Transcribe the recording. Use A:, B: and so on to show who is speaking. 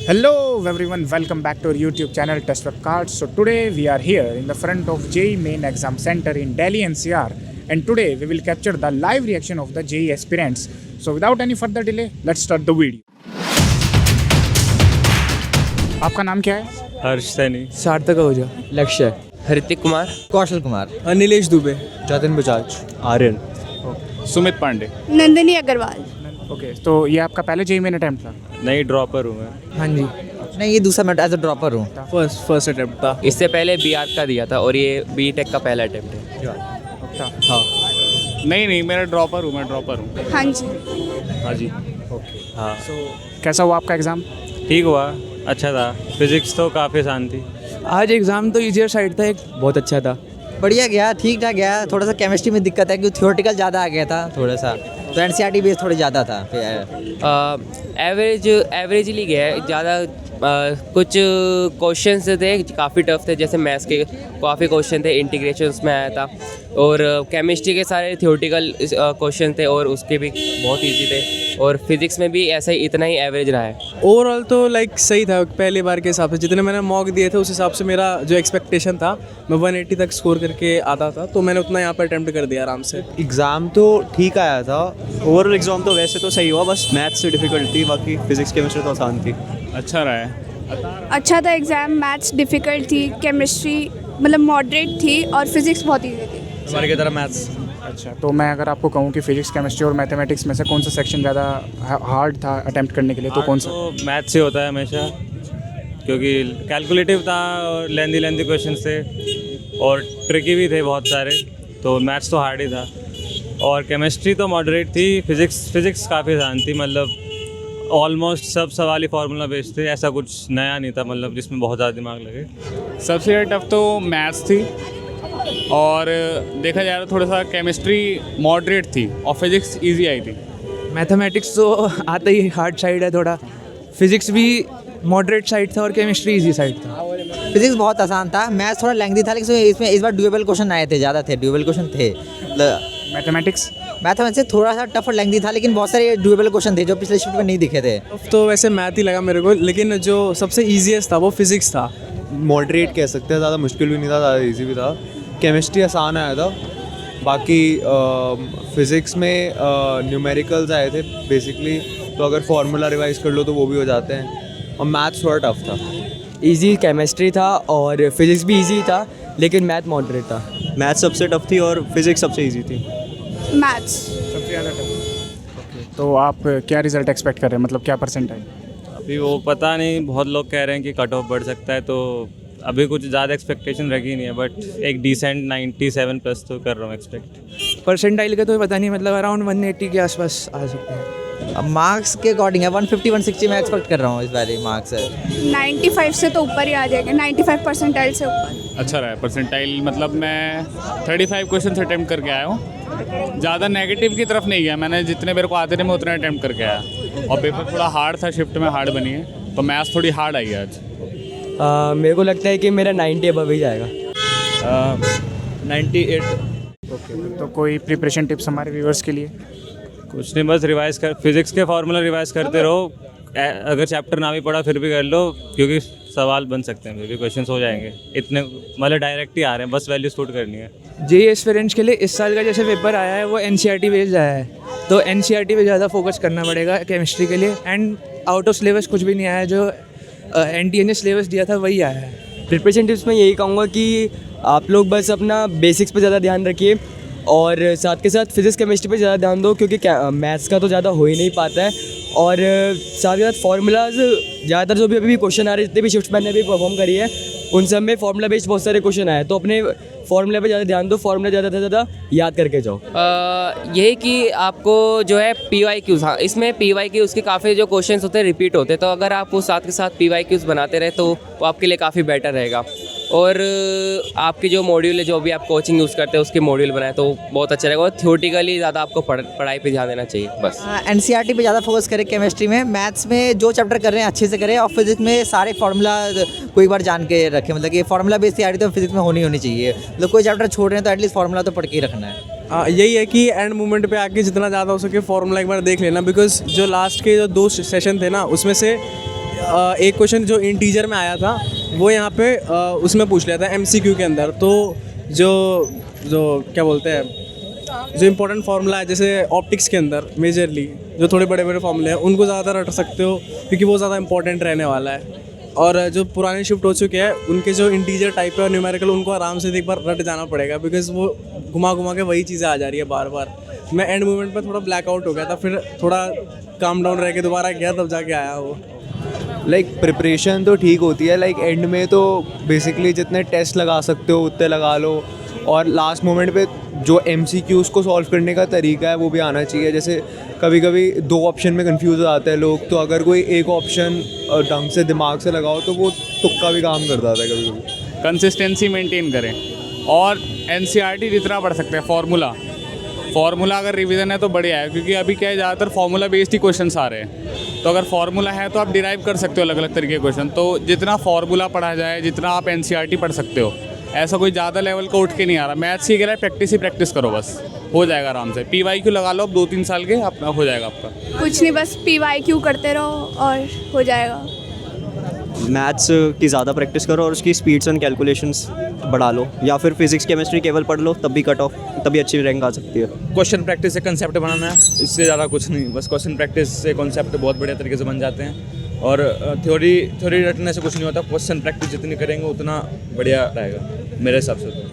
A: Hello everyone, welcome back to our YouTube channel Test Web Cards. So today we are here in the front of JEE Main Exam Center in Delhi NCR, and today we will capture the live reaction of the JEE aspirants. So without any further delay, let's start the video. आपका नाम क्या है?
B: हर्ष सैनी,
C: सार्थक आहूजा, लक्ष्य,
D: Hrithik Kumar,
E: Kaushal Kumar,
C: Nilesh Dubey,
E: Jatin Bajaj,
B: Aryan,
A: Sumit Pandey.
F: Nandini Agarwal.
A: Okay, तो ये आपका पहले JEE मेन अटेम्प्ट था?
B: नहीं ड्रॉपर हूँ मैं।
C: हाँ जी,
E: नहीं ये दूसरा मैं एज अ ड्रॉपर हूँ।
C: फर्स्ट अटेम्प्ट था।
D: इससे पहले BARC का दिया था और ये BTech का पहला अटेम्प्ट है।
B: हाँ नहीं मेरा ड्रॉपर हूँ, मैं ड्रॉपर हूँ।
F: हाँ जी.
B: हाँ जी, ओके हाँ।
A: कैसा हुआ आपका एग्ज़ाम?
B: ठीक हुआ, अच्छा था। फिजिक्स तो काफ़ी आसान थी।
C: आज एग्ज़ाम तो ईजियर साइड था, एक बहुत अच्छा था।
E: बढ़िया गया, ठीक ठाक गया। थोड़ा सा केमिस्ट्री में दिक्कत है क्योंकि थ्योरेटिकल ज़्यादा आ गया था थोड़ा सा, तो NCERT बेस थोड़ी ज़्यादा था।
D: एवरेजली गया है ज़्यादा। कुछ क्वेश्चंस थे काफ़ी टफ थे, जैसे मैथ्स के काफ़ी क्वेश्चन थे, इंटीग्रेशंस में आया था, और केमिस्ट्री के सारे थ्योरेटिकल क्वेश्चन थे और उसके भी बहुत इजी थे, और फिजिक्स में भी ऐसा ही इतना ही एवरेज रहा है।
C: ओवरऑल तो लाइक सही था पहले बार के हिसाब से। जितने मैंने मॉक दिए थे उस हिसाब से मेरा जो एक्सपेक्टेशन था, मैं 180 तक स्कोर करके आता था, तो मैंने उतना यहाँ पर अटेम्प्ट कर दिया आराम से।
G: एग्ज़ाम तो ठीक आया था। ओवरऑल एग्ज़ाम तो वैसे तो सही हुआ, बस मैथ्स से डिफ़िकल्ट थी, बाकी फिजिक्स केमिस्ट्री तो आसान थी।
B: अच्छा रहा है।
F: अच्छा था एग्ज़ाम. मैथ्स डिफ़िकल्ट थी, केमिस्ट्री मतलब मॉडरेट थी, और फिज़िक्स बहुत इजी थी.
G: हमारे की तरह मैथ्स।
A: अच्छा, तो मैं अगर आपको कहूँ कि फिजिक्स, केमिस्ट्री और मैथमेटिक्स में से कौन सा सेक्शन ज़्यादा हार्ड था अटेम्प्ट करने के लिए, तो कौन सा?
B: तो मैथ्स से होता है हमेशा, क्योंकि कैलकुलेटिव था और लेंदी क्वेश्चन थे और ट्रिकी भी थे बहुत सारे, तो मैथ्स तो हार्ड ही था। और केमिस्ट्री तो मॉडरेट थी। फिज़िक्स काफ़ी आसान थी, मतलब ऑलमोस्ट सब सवाल ही फार्मूला बेस्ड थे, ऐसा कुछ नया नहीं था मतलब जिसमें बहुत ज़्यादा दिमाग लगे।
H: सबसे ज़्यादा टफ तो मैथ्स थी, और देखा जाए तो थोड़ा सा केमिस्ट्री मॉडरेट थी और फिज़िक्स इजी आई थी।
C: मैथमेटिक्स तो आता ही हार्ड साइड है थोड़ा, फिजिक्स भी मॉडरेट साइड था और केमिस्ट्री इजी साइड था।
E: फिजिक्स बहुत आसान था, मैथ्स थोड़ा लेंथी था, लेकिन इसमें इस बार ड्यूएबल क्वेश्चन आए थे, ज़्यादा थे, ड्यूएबल क्वेश्चन थे।
A: मैथमेटिक्स
E: मैथमेटिक्स थोड़ा सा टफ और लेंथी था, लेकिन बहुत सारे ड्यूएबल क्वेश्चन थे जो पिछले शिफ्ट में नहीं दिखे थे।
C: तो वैसे मैथ ही लगा मेरे को, लेकिन जो सबसे ईजीएस्ट था वो फिजिक्स था।
G: मॉडरेट कह सकते हैं, ज़्यादा मुश्किल भी नहीं था, ज़्यादा इजी भी था। केमिस्ट्री आसान आया था, बाकी फिज़िक्स में न्यूमेरिकल्स आए थे बेसिकली, तो अगर फार्मूला रिवाइज कर लो तो वो भी हो जाते हैं। और मैथ्स थोड़ा टफ था।
I: इजी केमिस्ट्री था और फिजिक्स भी इजी था, लेकिन मैथ मॉडरेट था।
G: मैथ्स सबसे टफ थी और फिज़िक्स सबसे ईजी थी।
F: मैथ्स.
A: सबसे ज़्यादा टफ। तो आप क्या रिजल्ट एक्सपेक्ट कर रहे हैं, मतलब क्या परसेंट है?
B: अभी वो पता नहीं, बहुत लोग कह रहे हैं कि कट ऑफ बढ़ सकता है, तो अभी कुछ ज़्यादा एक्सपेक्टेशन रखी नहीं है, बट एक डिसेंट 97 प्लस तो कर रहा हूँ एक्सपेक्ट।
C: परसेंटाइल का तो पता नहीं, मतलब अराउंड 180 के आसपास आ सकते हैं।
E: अब मार्क्स के अकॉर्डिंग है 150 160 मैं एक्सपेक्ट कर रहा हूँ इस बार मार्क्स है।
F: 95 से तो ऊपर ही आ जाएगा, 95 परसेंटाइल से ऊपर.
H: अच्छा रहा है परसेंटाइल, मतलब मैं 35 क्वेश्चन अटैम्प्ट करके आया हूँ। ज़्यादा नेगेटिव की तरफ नहीं गया, मैंने जितने मेरे को आते थे मैं उतने अटैम्प्ट करके आया, और पेपर थोड़ा हार्ड था, शिफ्ट में हार्ड बनी है, तो मैथ्स थोड़ी हार्ड आई है आज।
I: मेरे को लगता है कि मेरा 90 अबव ही जाएगा।
G: 98।
A: ओके, तो कोई प्रिपरेशन टिप्स हमारे व्यूअर्स के लिए?
B: कुछ नहीं, बस रिवाइज कर, फिजिक्स के फार्मूला रिवाइज करते रहो। अगर चैप्टर ना भी पढ़ा फिर भी कर लो, क्योंकि सवाल बन सकते हैं, भी क्वेश्चंस हो जाएंगे इतने, मतलब डायरेक्ट ही आ रहे हैं, बस वैल्यूज पुट करनी है।
C: JEE एस्पिरेंट्स के लिए इस साल का जैसे पेपर आया है वो NCERT बेस्ड आया है, तो NCERT पे ज़्यादा फोकस करना पड़ेगा केमिस्ट्री के लिए, एंड आउट ऑफ सिलेबस कुछ भी नहीं आया, जो NTA ने सिलेबस दिया था वही आया है।
I: प्रिपरेशन टिप्स में यही कहूँगा कि आप लोग बस अपना बेसिक्स पे ज़्यादा ध्यान रखिए, और साथ के साथ फिजिक्स केमिस्ट्री पे ज़्यादा ध्यान दो, क्योंकि मैथ्स का तो ज़्यादा हो ही नहीं पाता है, और साथ के साथ फार्मूलाज ज़्यादातर जो भी अभी क्वेश्चन आ रहे हैं, जितने भी शिफ्ट मैंने अभी परफॉर्म करी है उन सब में फार्मूला बेस्ड बहुत सारे क्वेश्चन आए, तो अपने फार्मूला पे ज़्यादा ध्यान दो, फार्मूला ज़्यादा से ज़्यादा याद करके जाओ।
D: यही कि आपको जो है PYQs, हाँ इसमें PYQs के काफ़ी जो क्वेश्चंस होते हैं रिपीट होते हैं, तो अगर आप वो साथ के साथ PYQs बनाते रहे तो वो आपके लिए काफ़ी बेटर रहेगा। और आपकी जो मॉड्यूल है, जो भी आप कोचिंग यूज़ करते हैं उसके मॉड्यूल बनाए तो बहुत अच्छा रहेगा, और थ्योरेटिकली ज़्यादा आपको पढ़ाई पे ध्यान देना चाहिए बस।
E: NCERT पे ज़्यादा फोकस करें केमिस्ट्री में, मैथ्स में जो चैप्टर कर रहे हैं अच्छे से करें, और फिजिक्स में सारे फार्मूला कोई बार जान के रखें, मतलब कि फार्मूला बेस्ड तैयारी तो फिजिक्स में होनी चाहिए, मतलब कोई चैप्टर छोड़ रहे हैं तो एटलीस्ट फार्मूला तो पढ़ के ही रखना है।
C: यही है कि एंड मोमेंट पे आके जितना ज़्यादा हो सके फार्मूला एक बार देख लेना, बिकॉज जो लास्ट के जो 2 सेशन थे ना उसमें से
J: एक क्वेश्चन जो इंटीजर में आया था वो यहाँ पे उसमें पूछ लिया था MCQ के अंदर। तो जो जो क्या बोलते हैं जो इम्पोर्टेंट फार्मूला है जैसे ऑप्टिक्स के अंदर मेजरली जो थोड़े बड़े बड़े फार्मूले हैं उनको ज़्यादा रट सकते हो क्योंकि वो ज़्यादा इंपॉर्टेंट रहने वाला है। और जो पुराने शिफ्ट हो चुके हैं उनके जो इंटीजर टाइप है और न्यूमेरिकल उनको आराम से एक बार रट जाना पड़ेगा बिकॉज वो घुमा घुमा के वही चीज़ें आ जा रही है बार बार। मैं एंड मोमेंट पर थोड़ा ब्लैकआउट हो गया था, फिर थोड़ा काम डाउन रह के दोबारा गया तब जाके आया वो।
G: लाइक प्रिपरेशन तो ठीक होती है, लाइक एंड में तो बेसिकली जितने टेस्ट लगा सकते हो उतने लगा लो, और लास्ट मोमेंट पे जो MCQs को सॉल्व करने का तरीका है वो भी आना चाहिए। जैसे कभी कभी 2 ऑप्शन में कंफ्यूज हो जाते हैं लोग, तो अगर कोई एक ऑप्शन ढंग से दिमाग से लगाओ तो वो तुक्का भी काम कर जाता है कभी कभी।
H: कंसिस्टेंसी मेंटेन करें और NCERT जितना पढ़ सकते हैं। फार्मूला अगर रिवीजन है तो बढ़िया है, क्योंकि अभी क्या है ज़्यादातर फार्मूला बेस्ड ही क्वेश्चंस आ रहे हैं। तो अगर फार्मूला है तो आप डिराइव कर सकते हो अलग अलग तरीके के क्वेश्चन। तो जितना फार्मूला पढ़ा जाए, जितना आप NCERT पढ़ सकते हो, ऐसा कोई ज़्यादा लेवल का उठ के नहीं आ रहा। मैथ्स की कह रहा है प्रैक्टिस ही प्रैक्टिस करो, बस हो जाएगा आराम से। PYQ लगा लो अब 2-3 साल के, अपना हो जाएगा आपका।
F: कुछ नहीं, बस PYQ करते रहो और हो जाएगा।
K: मैथ्स की ज़्यादा प्रैक्टिस करो और उसकी स्पीड्स एंड कैलकुलेशंस बढ़ा लो, या फिर फिजिक्स केमिस्ट्री केवल पढ़ लो, तब भी कट ऑफ तभी अच्छी रैंक आ सकती है।
B: क्वेश्चन प्रैक्टिस से कंसेप्ट बनाना है, इससे ज़्यादा कुछ नहीं। बस क्वेश्चन प्रैक्टिस से कॉन्सेप्ट बहुत बढ़िया तरीके से बन जाते हैं, और थ्योरी रटने से कुछ नहीं होता। क्वेश्चन प्रैक्टिस जितनी करेंगे उतना बढ़िया रहेगा मेरे हिसाब से।